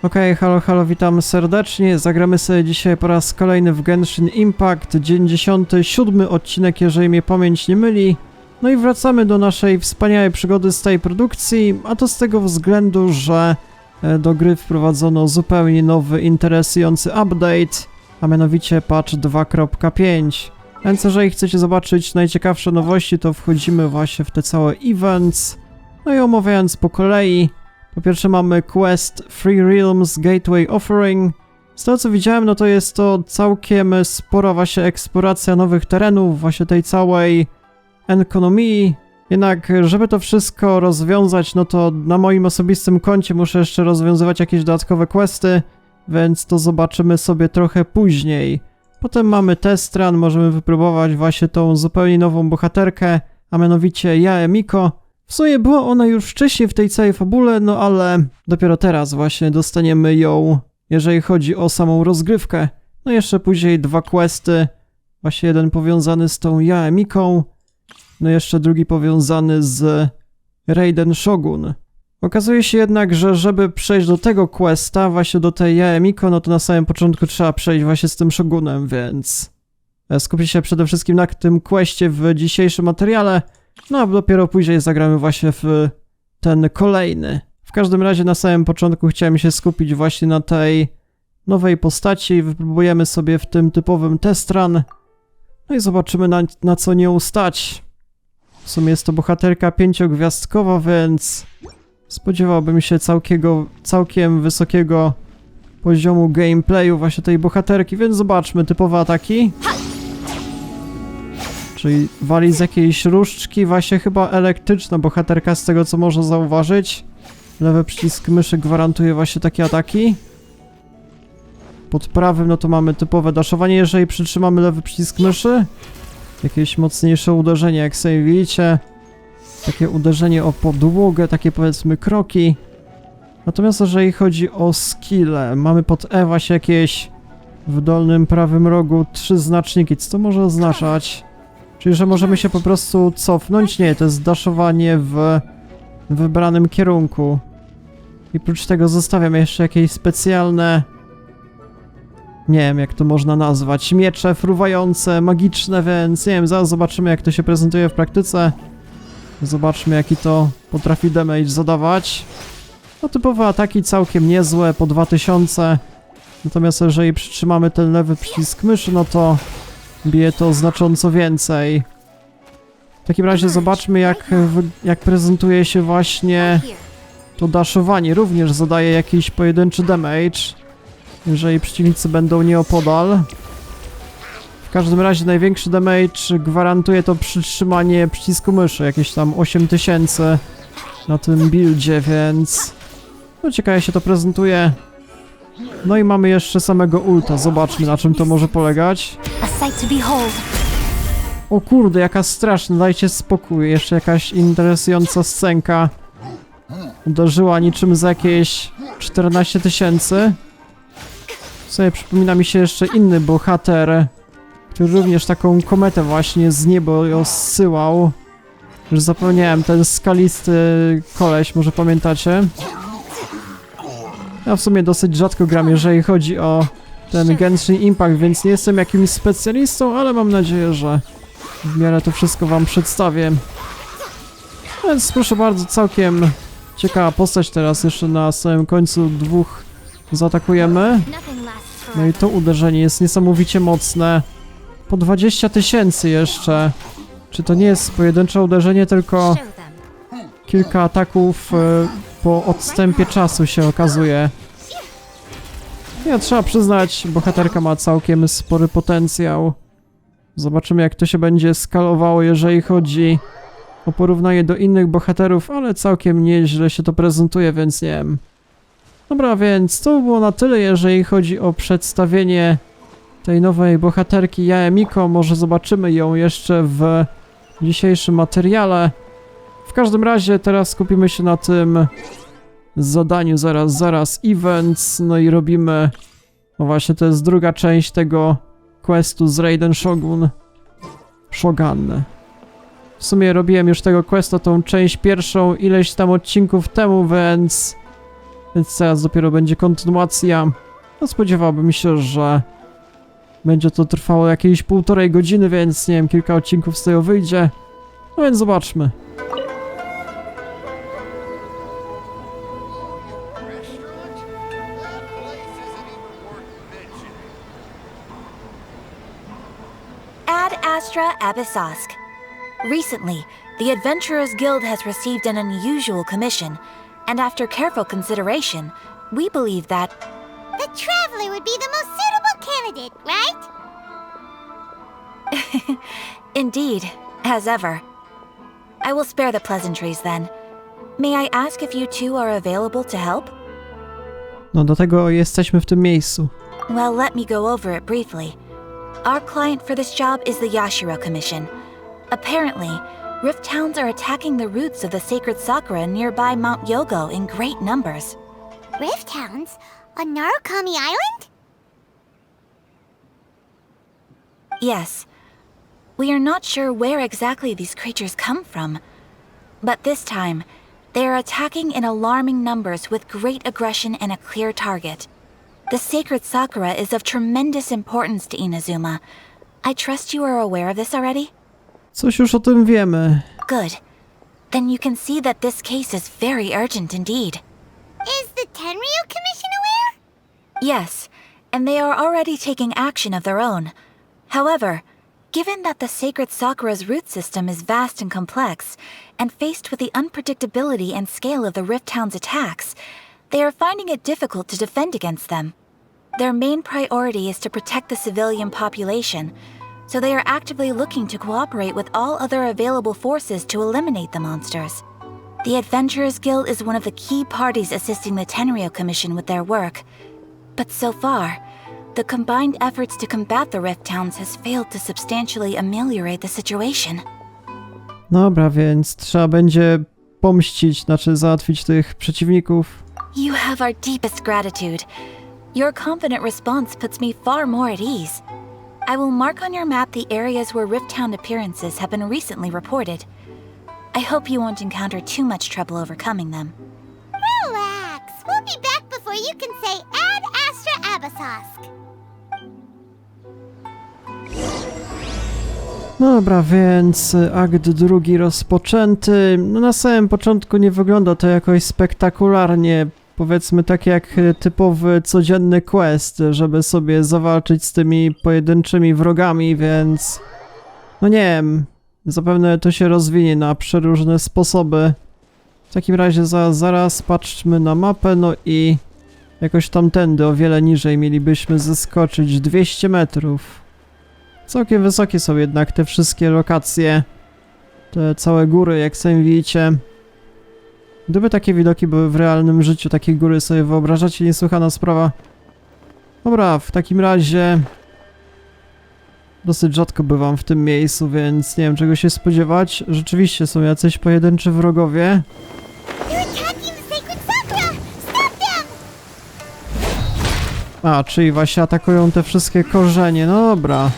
Okej, halo, witam serdecznie. Zagramy sobie dzisiaj po raz kolejny w Genshin Impact, 97 odcinek, jeżeli mnie pamięć nie myli. No i wracamy do naszej wspaniałej przygody z tej produkcji, a to z tego względu, że do gry wprowadzono zupełnie nowy, interesujący update, a mianowicie patch 2.5. Więc jeżeli chcecie zobaczyć najciekawsze nowości, to wchodzimy właśnie w te całe events. No i omawiając po kolei, po pierwsze mamy quest Free Realms Gateway Offering. Z tego co widziałem, no to jest to całkiem spora właśnie eksploracja nowych terenów, właśnie tej całej ekonomii. Jednak żeby to wszystko rozwiązać, no to na moim osobistym koncie muszę jeszcze rozwiązywać jakieś dodatkowe questy, więc to zobaczymy sobie trochę później. Potem mamy test run, możemy wypróbować właśnie tą zupełnie nową bohaterkę, a mianowicie Yae Miko. W sumie była ona już wcześniej w tej całej fabule, no ale dopiero teraz właśnie dostaniemy ją, jeżeli chodzi o samą rozgrywkę. No jeszcze później dwa questy, właśnie jeden powiązany z tą Yae Miką, no jeszcze drugi powiązany z Raiden Shogun. Okazuje się jednak, że żeby przejść do tego questa, właśnie do tej Yae Miko, no to na samym początku trzeba przejść właśnie z tym Shogunem, więc skupię się przede wszystkim na tym questie w dzisiejszym materiale, no a dopiero później zagramy właśnie w ten kolejny. W każdym razie na samym początku chciałem się skupić właśnie na tej nowej postaci. Wypróbujemy sobie w tym typowym test run. No i zobaczymy na co nią stać. W sumie jest to bohaterka 5-gwiazdkowa, więc spodziewałbym się całkiem wysokiego poziomu gameplayu właśnie tej bohaterki, więc zobaczmy typowe ataki. Czyli wali z jakiejś różdżki, właśnie chyba elektryczna bohaterka z tego co można zauważyć. Lewy przycisk myszy gwarantuje właśnie takie ataki. Pod prawym no to mamy typowe daszowanie, jeżeli przytrzymamy lewy przycisk myszy. Jakieś mocniejsze uderzenie, jak sobie widzicie. Takie uderzenie o podłogę, takie powiedzmy kroki. Natomiast jeżeli chodzi o skille, mamy pod E właśnie jakieś w dolnym prawym rogu 3 znaczniki. Co to może oznaczać? Czyli, że możemy się po prostu cofnąć? Nie, to jest daszowanie w wybranym kierunku. I prócz tego zostawiam jeszcze jakieś specjalne... Nie wiem, jak to można nazwać. Miecze fruwające, magiczne, więc nie wiem, zaraz zobaczymy, jak to się prezentuje w praktyce. Zobaczmy, jaki to potrafi damage zadawać. No typowe ataki całkiem niezłe, po 2000. Natomiast jeżeli przytrzymamy ten lewy przycisk myszy, no to bije to znacząco więcej. W takim razie zobaczmy, jak prezentuje się właśnie to daszowanie. Również zadaje jakiś pojedynczy damage, jeżeli przeciwnicy będą nieopodal. W każdym razie największy damage gwarantuje to przytrzymanie przycisku myszy, jakieś tam 8000 na tym buildzie, więc no ciekawie się to prezentuje. No i mamy jeszcze samego ulta, zobaczmy na czym to może polegać. O kurde, jaka straszna, dajcie spokój, jeszcze jakaś interesująca scenka. Uderzyła niczym za jakieś 14 000. Sobie przypomina mi się jeszcze inny bohater, który również taką kometę właśnie z nieba ją zsyłał. Już zapomniałem, ten skalisty koleś, może pamiętacie? Ja w sumie dosyć rzadko gram, jeżeli chodzi o ten Genshin Impact, więc nie jestem jakimś specjalistą, ale mam nadzieję, że w miarę to wszystko wam przedstawię. Więc proszę bardzo, całkiem ciekawa postać teraz, jeszcze na samym końcu dwóch zaatakujemy. No i to uderzenie jest niesamowicie mocne. Po 20 000 jeszcze. Czy to nie jest pojedyncze uderzenie, tylko kilka ataków po odstępie czasu się okazuje. Ja trzeba przyznać, bohaterka ma całkiem spory potencjał. Zobaczymy, jak to się będzie skalowało, jeżeli chodzi o porównanie do innych bohaterów, ale całkiem nieźle się to prezentuje, więc nie wiem. Dobra, więc to było na tyle, jeżeli chodzi o przedstawienie tej nowej bohaterki Yae Miko. Może zobaczymy ją jeszcze w dzisiejszym materiale. W każdym razie teraz skupimy się na tym zadaniu zaraz events, no i robimy, no właśnie to jest druga część tego questu z Raiden Shogun. W sumie robiłem już tego questa, tą część pierwszą ileś tam odcinków temu, więc Więc teraz dopiero będzie kontynuacja. No spodziewałbym się, że będzie to trwało jakieś 1,5 godziny, więc nie wiem, kilka odcinków z tego wyjdzie. No więc zobaczmy. Ad Astra Abyssosk. Recently, the Adventurers Guild has received an unusual commission, and after careful consideration, we believe that The Traveler would be the most suitable candidate, right? indeed, as ever. I will spare the pleasantries then. May I ask if you two are available to help? No do tego jesteśmy w tym miejscu. Well, let me go over it briefly. Our client for this job is the Yashiro Commission. Apparently, Rift Hounds are attacking the roots of the sacred sakura nearby Mount Yogo in great numbers. Rift Hounds? On Narukami Island? Yes. We are not sure where exactly these creatures come from. But this time, they are attacking in alarming numbers with great aggression and a clear target. The sacred sakura is of tremendous importance to Inazuma. I trust you are aware of this already? Coś już o tym wiemy. Good. Then you can see that this case is very urgent indeed. Is the Tenryu Commission aware? Yes, and they are already taking action of their own. However, given that the sacred sakura's root system is vast and complex, and faced with the unpredictability and scale of the Rift Hound's attacks, they are finding it difficult to defend against them. Their main priority is to protect the civilian population, so they are actively looking to cooperate with all other available forces to eliminate the monsters. The Adventurers Guild is one of the key parties assisting the Tenryu Commission with their work. But so far, the combined efforts to combat the Rift Hounds has failed to substantially ameliorate the situation. Dobra, więc trzeba będzie pomścić, znaczy załatwić tych przeciwników. You have our deepest gratitude. Your confident response puts me far more at ease. I will mark on your map the areas where Rift Hound appearances have been recently reported. I hope you won't encounter too much trouble overcoming them. Relax. We'll be back before you can say Ad Astra Abyssosk. Dobra, więc akt drugi rozpoczęty. No na samym początku nie wygląda to jakoś spektakularnie. Powiedzmy tak jak typowy codzienny quest, żeby sobie zawalczyć z tymi pojedynczymi wrogami, więc... No nie wiem, zapewne to się rozwinie na przeróżne sposoby. W takim razie zaraz patrzmy na mapę, no i jakoś tamtędy, o wiele niżej mielibyśmy zeskoczyć 200 metrów. Całkiem wysokie są jednak te wszystkie lokacje, te całe góry, jak sami widzicie. Gdyby takie widoki były w realnym życiu, takie góry sobie wyobrażacie, niesłychana sprawa. Dobra, w takim razie dosyć rzadko bywam w tym miejscu, więc nie wiem czego się spodziewać. Rzeczywiście są jacyś pojedynczy wrogowie. A, czyli właśnie atakują te wszystkie korzenie, no dobra.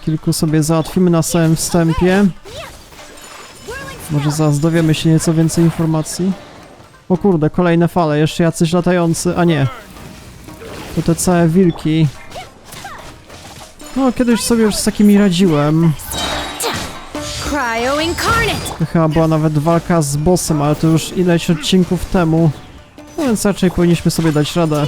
Kilku sobie załatwimy na samym wstępie. Może zaraz dowiemy się nieco więcej informacji. O kurde, kolejne fale, jeszcze jacyś latający, a nie. To te całe wilki. No, kiedyś sobie już z takimi radziłem. To chyba była nawet walka z bossem, ale to już ileś odcinków temu. No więc raczej powinniśmy sobie dać radę.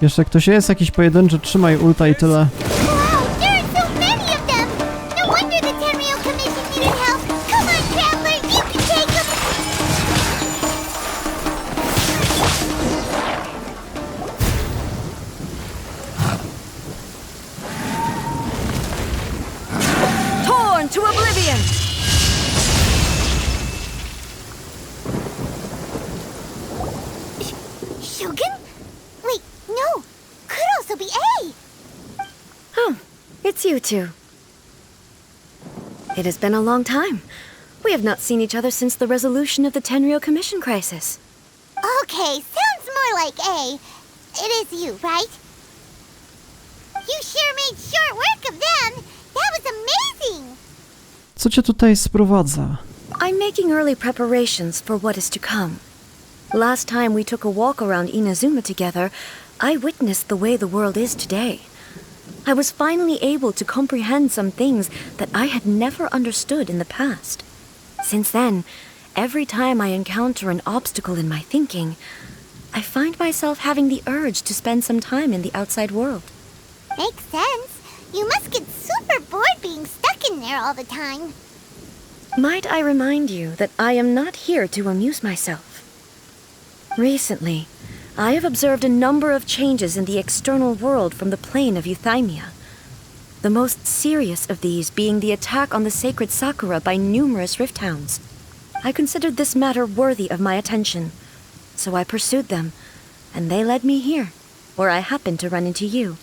Jeszcze ktoś jest? Jakiś pojedynczy? Trzymaj ulta i tyle. Torn to oblivion! Shogun? Wait, no. Could also be A. Oh, it's you two. It has been a long time. We have not seen each other since the resolution of the Tenryu Commission crisis. Okay, sounds more like A. It is you, right? You sure made short work of them. That was a Co cię tutaj sprowadza? I'm making early preparations for what is to come. Last time we took a walk around Inazuma together, I witnessed the way the world is today. I was finally able to comprehend some things that I had never understood in the past. Since then, every time I encounter an obstacle in my thinking, I find myself having the urge to spend some time in the outside world. Makes sense. You must get super bored being stuck in there all the time. Might I remind you that I am not here to amuse myself? Recently, I have observed a number of changes in the external world from the plane of Euthymia. The most serious of these being the attack on the sacred Sakura by numerous rift hounds. I considered this matter worthy of my attention, so I pursued them, and they led me here, where I happened to run into you.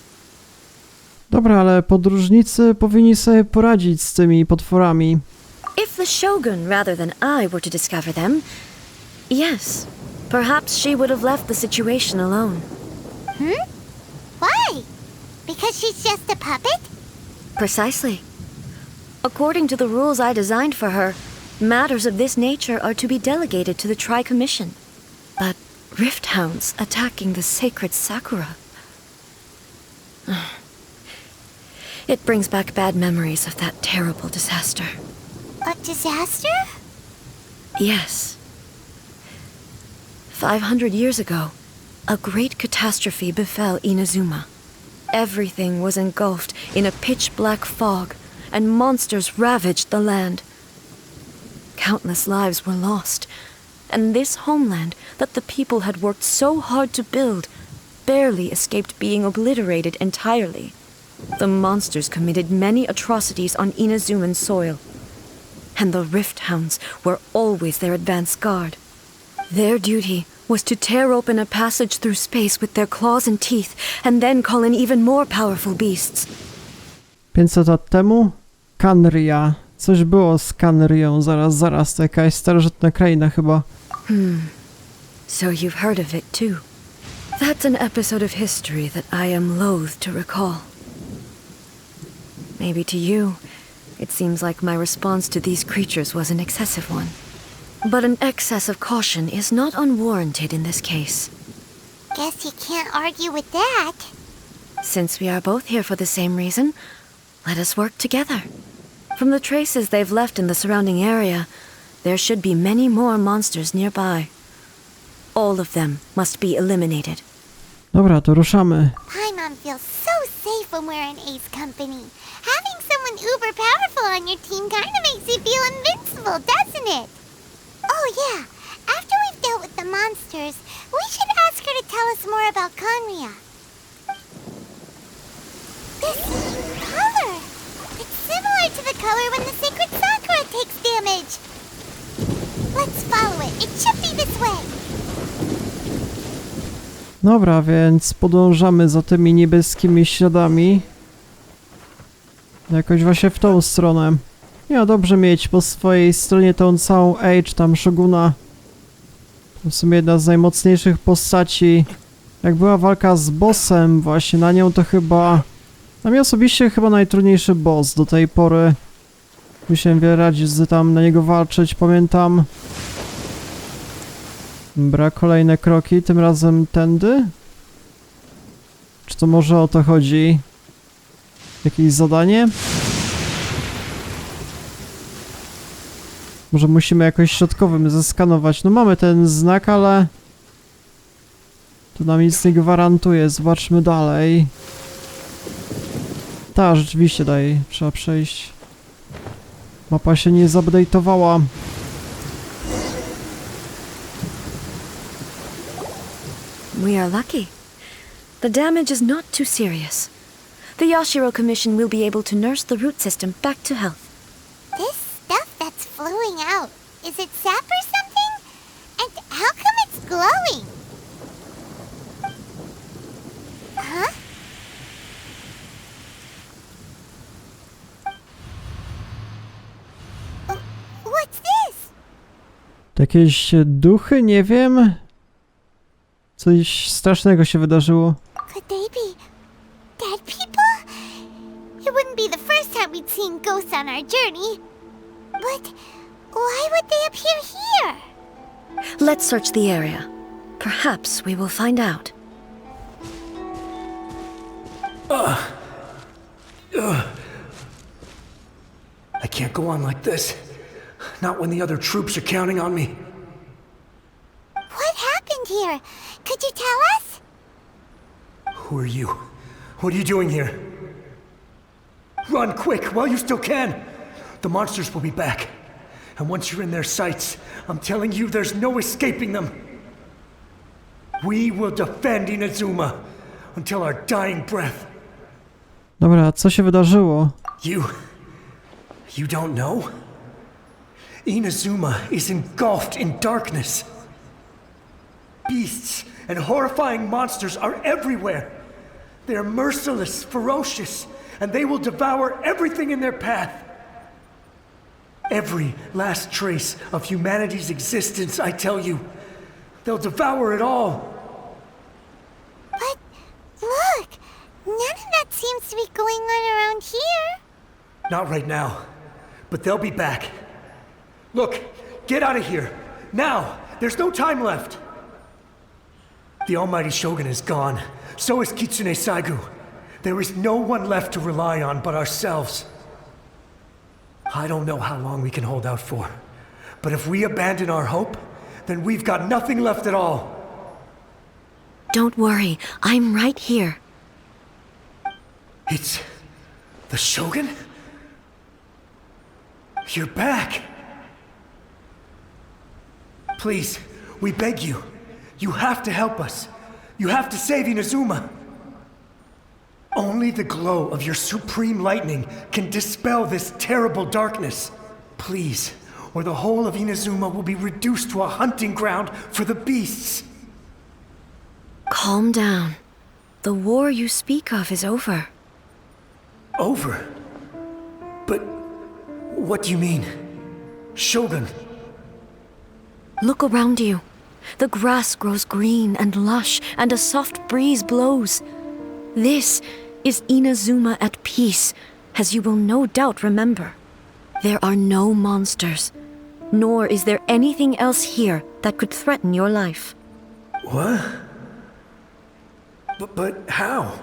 Dobra, ale podróżnicy powinni sobie poradzić z tymi potworami. If the Shogun rather than I were to discover them, yes, perhaps she would have left the situation alone. Why? Because she's just a puppet? Precisely. According to the rules I designed for her, matters of this nature are to be delegated to the Tri-Commission. But rift hounds attacking the sacred Sakura... It brings back bad memories of that terrible disaster. A disaster? Yes. 500 years ago, a great catastrophe befell Inazuma. Everything was engulfed in a pitch-black fog, and monsters ravaged the land. Countless lives were lost, and this homeland that the people had worked so hard to build barely escaped being obliterated entirely. The monsters committed many atrocities on Inazuman soil, and the rift hounds were always their advance guard. Their duty was to tear open a passage through space with their claws and teeth, and then call in even more powerful beasts. 500 lat temu? Kanria. Coś było z Kanrią. Zaraz, to jakaś starożytna kraina chyba. So you've heard of it too. That's an episode of history that I am loath to recall. Maybe to you, it seems like my response to these creatures was an excessive one. But an excess of caution is not unwarranted in this case. Guess you can't argue with that. Since we are both here for the same reason, let us work together. From the traces they've left in the surrounding area, there should be many more monsters nearby. All of them must be eliminated. Dobra, to ruszamy. Paimon feels so safe when we're in Ace company. Having someone uber powerful on your team kinda makes you feel invincible, doesn't it? Oh yeah, after we've dealt with the monsters, we should ask her to tell us more about Kanria. This color! It's similar to the color when the sacred Sakura takes damage. Let's follow it. It should be this way. Dobra, więc podążamy za tymi niebieskimi śladami. Jakoś właśnie w tą stronę. Nie, dobrze mieć po swojej stronie tą całą Age, tam Shoguna. To w sumie jedna z najmocniejszych postaci. Jak była walka z bossem, właśnie na nią to chyba... Na mnie osobiście chyba najtrudniejszy boss do tej pory. Musiałem wiele razy tam na niego walczyć, pamiętam. Dobra, kolejne kroki, tym razem tędy? Czy to może o to chodzi? Jakieś zadanie? Może musimy jakoś środkowym zeskanować. No mamy ten znak, ale... To nam nic nie gwarantuje. Zobaczmy dalej. Ta, rzeczywiście daje. Trzeba przejść. Mapa się nie zupdate'owała. We are lucky. The damage is not too serious. The Yashiro Commission will be able to nurse the root system back to health. This stuff that's flowing out, is it sap or something? And how come it's glowing? Huh? What's this? To jakieś duchy? Nie wiem. Coś strasznego się wydarzyło. Could they be dead people? It wouldn't be the first time we'd seen ghosts on our journey. But why would they appear here? Let's search the area. Perhaps we will find out. I can't go on like this. Not when the other troops are counting on me. What happened here? Could you tell us? Who are you? What are you doing here? Run quick while you still can. The monsters will be back. And once you're in their sights, I'm telling you there's no escaping them. We will defend Inazuma until our dying breath. Dobra, co się wydarzyło? You don't know? Inazuma is engulfed in darkness. Beasts and horrifying monsters are everywhere. They are merciless, ferocious, and they will devour everything in their path. Every last trace of humanity's existence, I tell you. They'll devour it all. But look, none of that seems to be going on around here. Not right now, but they'll be back. Look, get out of here. Now! There's no time left! The almighty Shogun is gone. So is Kitsune Saigu. There is no one left to rely on but ourselves. I don't know how long we can hold out for. But if we abandon our hope, then we've got nothing left at all. Don't worry, I'm right here. It's... the Shogun? You're back! Please, we beg you. You have to help us. You have to save Inazuma. Only the glow of your supreme lightning can dispel this terrible darkness. Please, or the whole of Inazuma will be reduced to a hunting ground for the beasts. Calm down. The war you speak of is over. Over? But what do you mean? Shogun? Look around you. The grass grows green and lush, and a soft breeze blows. This is Inazuma at peace, as you will no doubt remember. There are no monsters, nor is there anything else here that could threaten your life. What? But how?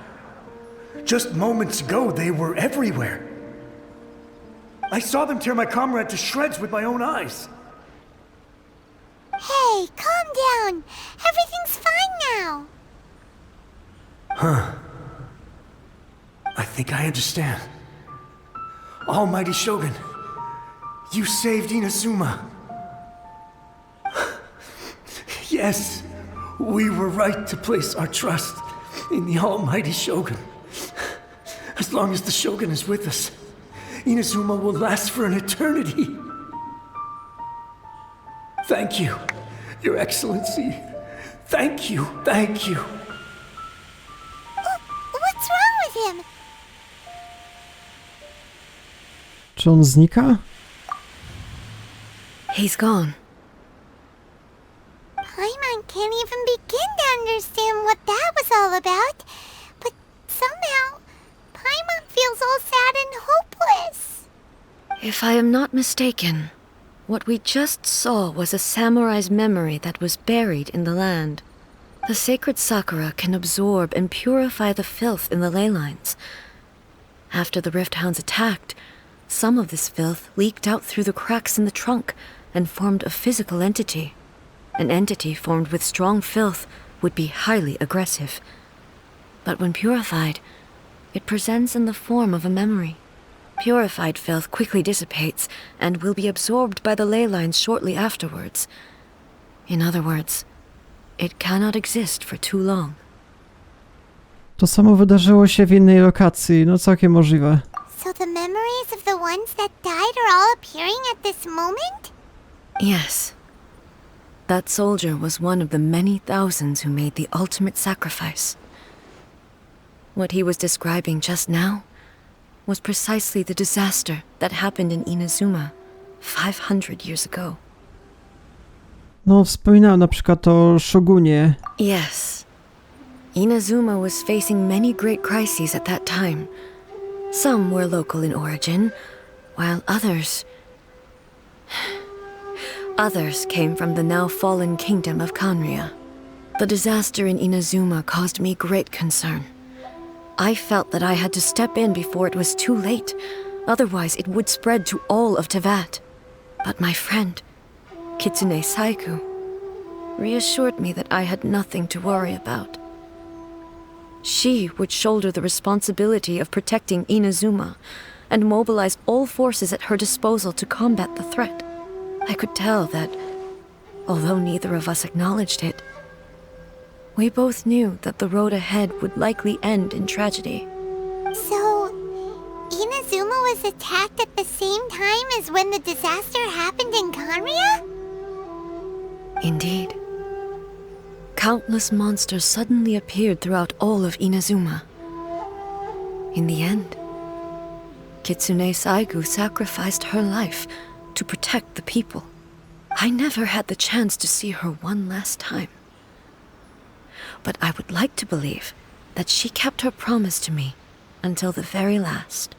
Just moments ago, they were everywhere. I saw them tear my comrade to shreds with my own eyes. Hey, calm down. Everything's fine now. I think I understand. Almighty Shogun, you saved Inazuma. Yes, we were right to place our trust in the Almighty Shogun. As long as the Shogun is with us, Inazuma will last for an eternity. Thank you, Your Excellency. Thank you, thank you. What's wrong with him? Czy on znika? He's gone. Paimon can't even begin to understand what that was all about. But somehow, Paimon feels all sad and hopeless. If I am not mistaken, what we just saw was a samurai's memory that was buried in the land. The sacred sakura can absorb and purify the filth in the ley lines. After the Rift Hounds attacked, some of this filth leaked out through the cracks in the trunk and formed a physical entity. An entity formed with strong filth would be highly aggressive. But when purified, it presents in the form of a memory. Purified filth quickly dissipates and will be absorbed by the ley lines shortly afterwards. In other words, it cannot exist for too long. To samo wydarzyło się w innej lokacji, no całkiem możliwe. So the memories of the ones that died are all appearing at this moment? Yes. That soldier was one of the many thousands who made the ultimate sacrifice. What he was describing just now was precisely the disaster that happened in Inazuma 500 years ago. No, wspominałem na przykład o Shogunie. Yes. Inazuma was facing many great crises at that time. Some were local in origin, while others... Others came from the now fallen kingdom of Kanria. The disaster in Inazuma caused me great concern. I felt that I had to step in before it was too late, otherwise it would spread to all of Teyvat. But my friend, Kitsune Saiku, reassured me that I had nothing to worry about. She would shoulder the responsibility of protecting Inazuma and mobilize all forces at her disposal to combat the threat. I could tell that, although neither of us acknowledged it, we both knew that the road ahead would likely end in tragedy. So, Inazuma was attacked at the same time as when the disaster happened in Kanria? Indeed. Countless monsters suddenly appeared throughout all of Inazuma. In the end, Kitsune Saigu sacrificed her life to protect the people. I never had the chance to see her one last time. But I would like to believe that she kept her promise to me until the very last.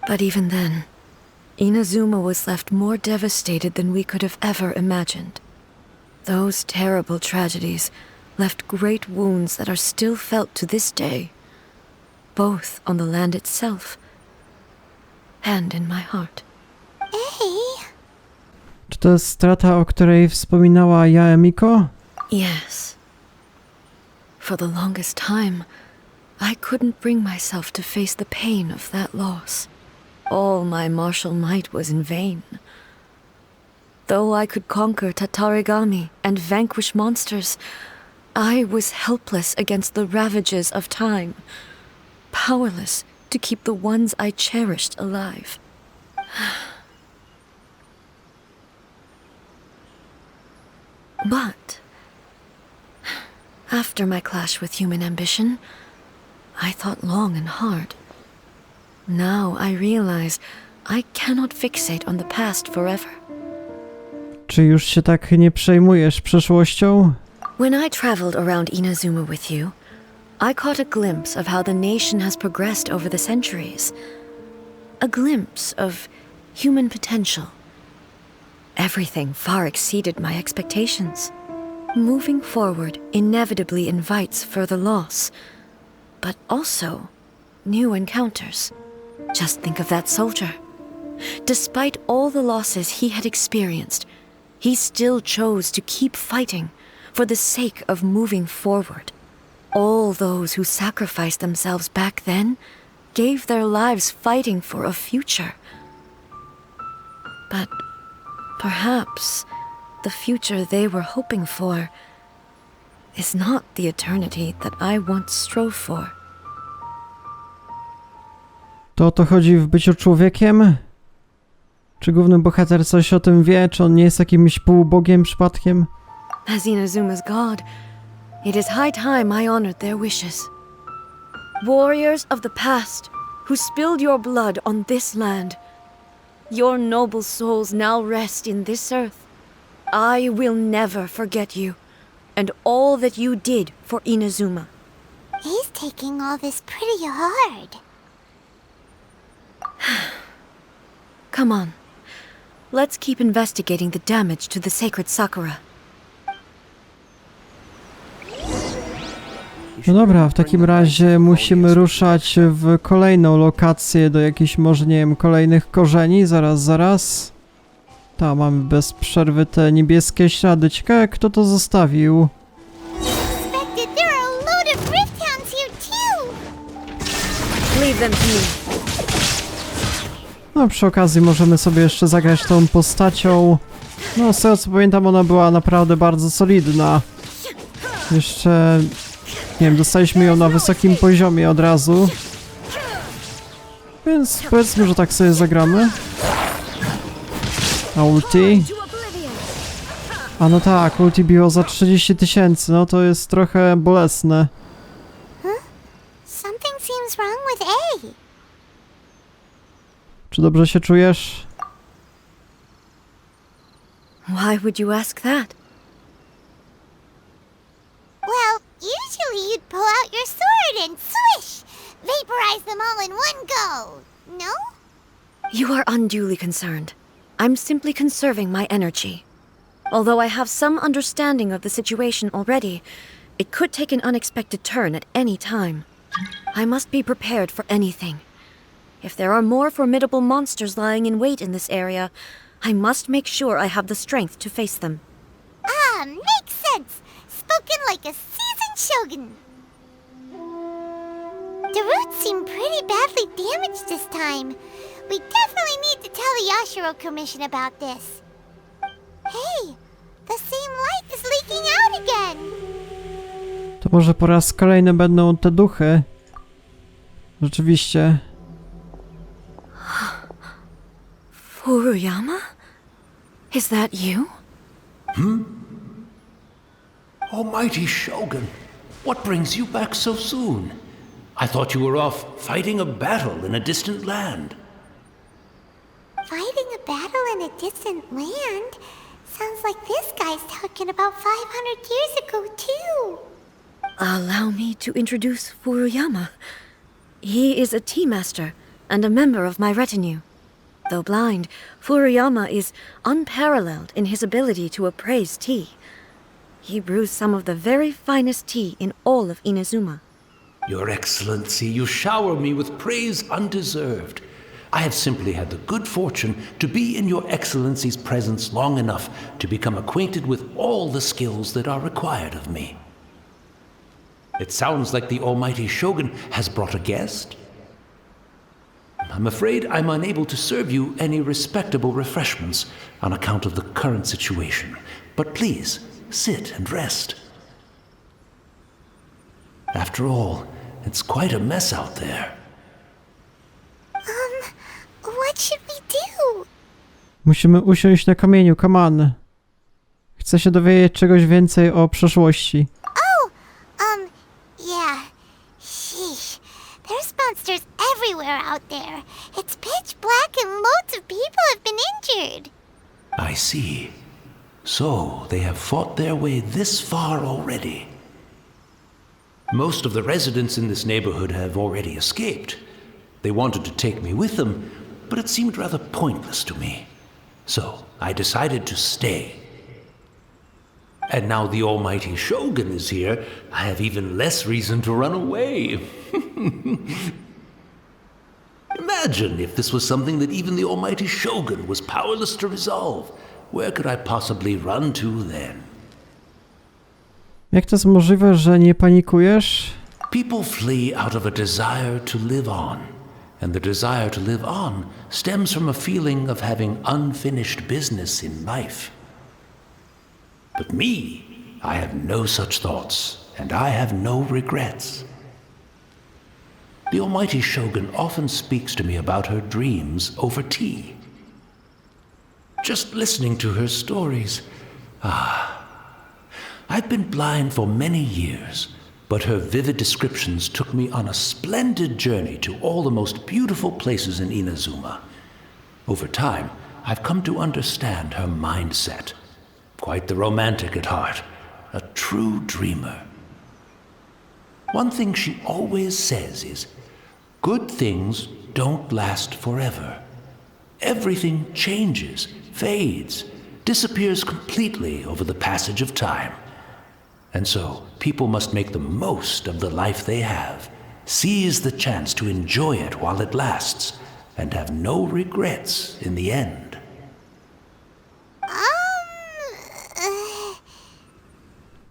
But even then, Inazuma was left more devastated than we could have ever imagined. Those terrible tragedies left great wounds that are still felt to this day, both on the land itself and in my heart. Hey, Czy to jest strata, o której wspominała Yae Miko? Yes. For the longest time, I couldn't bring myself to face the pain of that loss. All my martial might was in vain. Though I could conquer Tatarigami and vanquish monsters, I was helpless against the ravages of time, powerless to keep the ones I cherished alive. But after my clash with human ambition, I thought long and hard. Now I realize I cannot fixate on the past forever. Czy już się tak nie przejmujesz przeszłością? When I traveled around Inazuma with you, I caught a glimpse of how the nation has progressed over the centuries. A glimpse of human potential. Everything far exceeded my expectations. Moving forward inevitably invites further loss, but also new encounters. Just think of that soldier. Despite all the losses he had experienced, he still chose to keep fighting for the sake of moving forward. All those who sacrificed themselves back then gave their lives fighting for a future. But perhaps the future they were hoping for is not the eternity that I once strove for. To o to chodzi w byciu człowiekiem? Czy główny bohater coś o tym wie? Czy on nie jest jakimś półbogiem przypadkiem? As Inazuma's god, it is high time I honored their wishes. Warriors of the past, who spilled your blood on this land, your noble souls now rest in this earth. I will never forget you, and all that you did for Inazuma. he's taking all this pretty hard. Come on, let's keep investigating the damage to the sacred Sakura. No dobra, w takim razie musimy ruszać w kolejną lokację do jakichś, może nie wiem, kolejnych korzeni. Zaraz. Tam mamy bez przerwy te niebieskie ślady. Ciekawe, kto to zostawił. Expected there are a load of Rifthounds here too. Leave them to me. No, przy okazji możemy sobie jeszcze zagrać tą postacią. No, z tego co pamiętam, ona była naprawdę bardzo solidna. Jeszcze, nie wiem, dostaliśmy ją na wysokim poziomie od razu. Więc powiedzmy, że tak sobie zagramy. A ulti? A no tak, ulti biło za 30 000, no to jest trochę bolesne. Something seems wrong with A. Czy dobrze się czujesz? Why would you ask that? Well, usually you'd pull out your sword and swish! Vaporize them all in one go, no? You are unduly concerned. I'm simply conserving my energy. Although I have some understanding of the situation already, it could take an unexpected turn at any time. I must be prepared for anything. If there are more formidable monsters lying in wait in this area, I must make sure I have the strength to face them. Ah, makes sense. Spoken like a seasoned shogun. The roots seem pretty badly damaged this time. We definitely need to tell the Yashiro Commission about this. Hey, the same light is leaking out again. To może po raz kolejny będą te duchy. Rzeczywiście. Furuyama? Is that you? Almighty Shogun, what brings you back so soon? I thought you were off fighting a battle in a distant land. Fighting a battle in a distant land? Sounds like this guy's talking about 500 years ago, too. Allow me to introduce Furuyama. He is a tea master and a member of my retinue. Though blind, Furuyama is unparalleled in his ability to appraise tea. He brews some of the very finest tea in all of Inazuma. Your Excellency, you shower me with praise undeserved. I have simply had the good fortune to be in Your Excellency's presence long enough to become acquainted with all the skills that are required of me. It sounds like the Almighty Shogun has brought a guest. I'm afraid I'm unable to serve you any respectable refreshments on account of the current situation. But please, sit and rest. After all, it's quite a mess out there. What should we do? Musimy usiąść na kamieniu, come on. Chcę się dowiedzieć czegoś więcej o przeszłości. Yeah. Sheesh. There's monsters everywhere out there. It's pitch black and loads of people have been injured. I see. So, they have fought their way this far already. Most of the residents in this neighborhood have already escaped. They wanted to take me with them, but it seemed rather pointless to me. So, I decided to stay. And now the Almighty Shogun is here, I have even less reason to run away. Imagine if this was something that even the Almighty Shogun was powerless to resolve. Where could I possibly run to then? Jak to jest możliwe, że nie panikujesz? People flee out of a desire to live on, and the desire to live on stems from a feeling of having unfinished business in life. But me, I have no such thoughts, and I have no regrets. The Almighty Shogun often speaks to me about her dreams over tea. Just listening to her stories, I've been blind for many years, but her vivid descriptions took me on a splendid journey to all the most beautiful places in Inazuma. Over time, I've come to understand her mindset. Quite the romantic at heart, a true dreamer. One thing she always says is, good things don't last forever. Everything changes, fades, disappears completely over the passage of time. And so, people must make the most of the life they have, seize the chance to enjoy it while it lasts, and have no regrets in the end.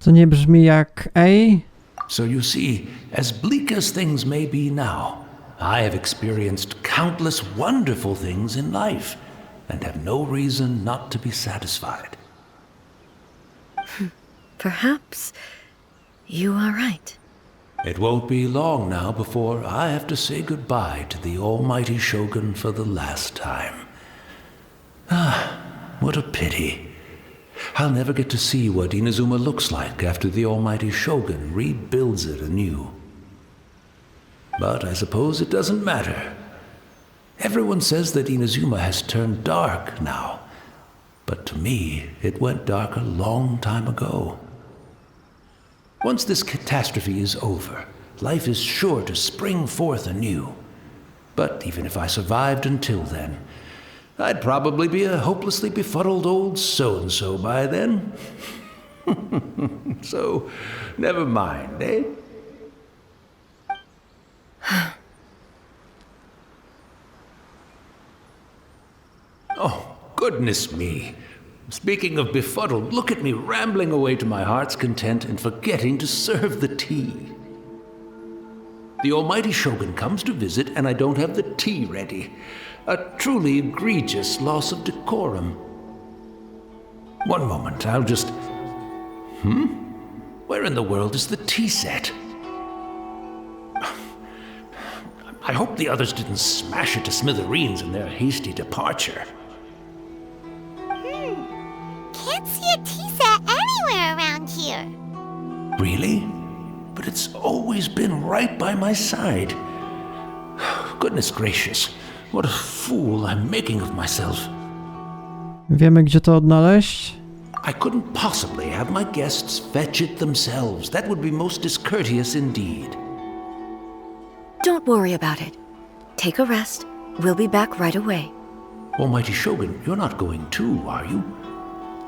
To nie brzmi jak ej? So you see, as bleak as things may be now, I have experienced countless wonderful things in life, and have no reason not to be satisfied. Perhaps you are right. It won't be long now before I have to say goodbye to the Almighty Shogun for the last time. What a pity. I'll never get to see what Inazuma looks like after the Almighty Shogun rebuilds it anew. But I suppose it doesn't matter. Everyone says that Inazuma has turned dark now, but to me, it went dark a long time ago. Once this catastrophe is over, life is sure to spring forth anew. But even if I survived until then, I'd probably be a hopelessly befuddled old so-and-so by then. So, never mind, eh? Oh, goodness me. Speaking of befuddled, look at me rambling away to my heart's content and forgetting to serve the tea. The almighty Shogun comes to visit and I don't have the tea ready. A truly egregious loss of decorum. One moment, I'll just... Where in the world is the tea set? I hope the others didn't smash it to smithereens in their hasty departure. Can't see a tea set anywhere around here. Really? But it's always been right by my side. Goodness gracious, what a fool I'm making of myself. Wiemy, gdzie to odnaleźć? I couldn't possibly have my guests fetch it themselves. That would be most discourteous indeed. Don't worry about it. Take a rest. We'll be back right away. Almighty Shogun, you're not going too, are you?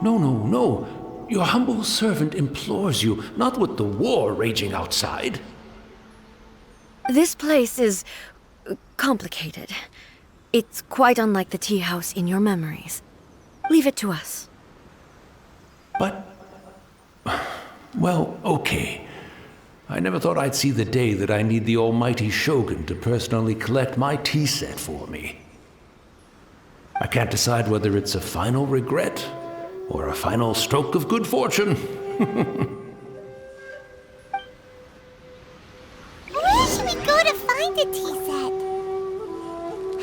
No, no, no. Your humble servant implores you, not with the war raging outside. This place is complicated. It's quite unlike the tea house in your memories. Leave it to us. But... well, okay. I never thought I'd see the day that I need the almighty Shogun to personally collect my tea set for me. I can't decide whether it's a final regret or a final stroke of good fortune. Where should we go to find a tea set?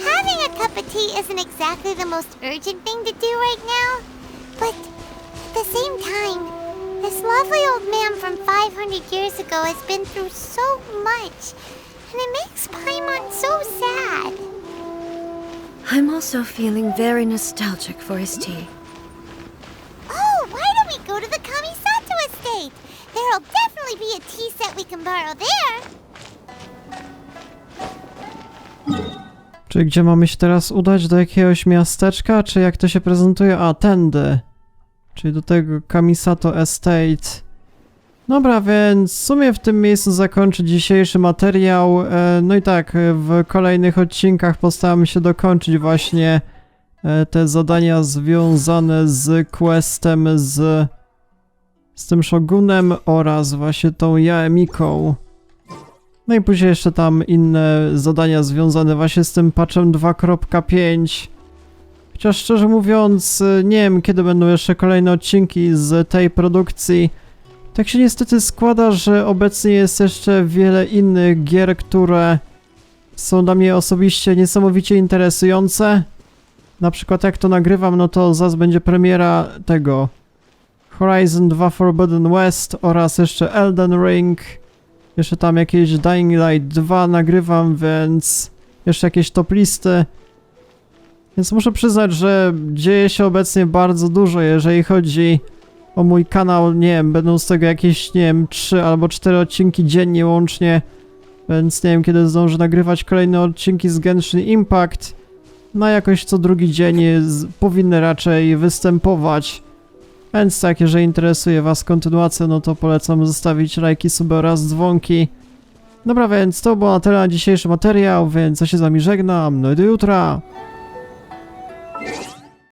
Having a cup of tea isn't exactly the most urgent thing to do right now, but at the same time, this lovely old man from 500 years ago has been through so much, and it makes Paimon so sad. I'm also feeling very nostalgic for his tea. Oh, why don't we go to the Kamisato estate? There'll definitely be a tea set we can borrow there. Czyli gdzie mamy się teraz udać? Do jakiegoś miasteczka? Czy jak to się prezentuje? A, tędy. Czyli do tego Kamisato Estate. Dobra, więc w sumie w tym miejscu zakończę dzisiejszy materiał. No i tak, w kolejnych odcinkach postaram się dokończyć właśnie te zadania związane z questem z tym Shogunem oraz właśnie tą Yae Miką. No i później jeszcze tam inne zadania związane właśnie z tym patchem 2.5. Chociaż szczerze mówiąc, nie wiem kiedy będą jeszcze kolejne odcinki z tej produkcji. Tak się niestety składa, że obecnie jest jeszcze wiele innych gier, które są dla mnie osobiście niesamowicie interesujące. Na przykład jak to nagrywam, no to zaraz będzie premiera tego Horizon 2 Forbidden West oraz jeszcze Elden Ring. Jeszcze tam jakieś Dying Light 2 nagrywam, więc jeszcze jakieś top listy. Więc muszę przyznać, że dzieje się obecnie bardzo dużo, jeżeli chodzi o mój kanał. Nie wiem, będą z tego jakieś, nie wiem, 3 albo 4 odcinki dziennie łącznie. Więc nie wiem, kiedy zdążę nagrywać kolejne odcinki z Genshin Impact. No jakoś co drugi dzień powinny raczej występować. Więc tak, jeżeli interesuje was kontynuacja, no to polecam zostawić lajki, suby oraz dzwonki. Dobra, więc to było na tyle na dzisiejszy materiał, więc ja się z wami żegnam. No i do jutra!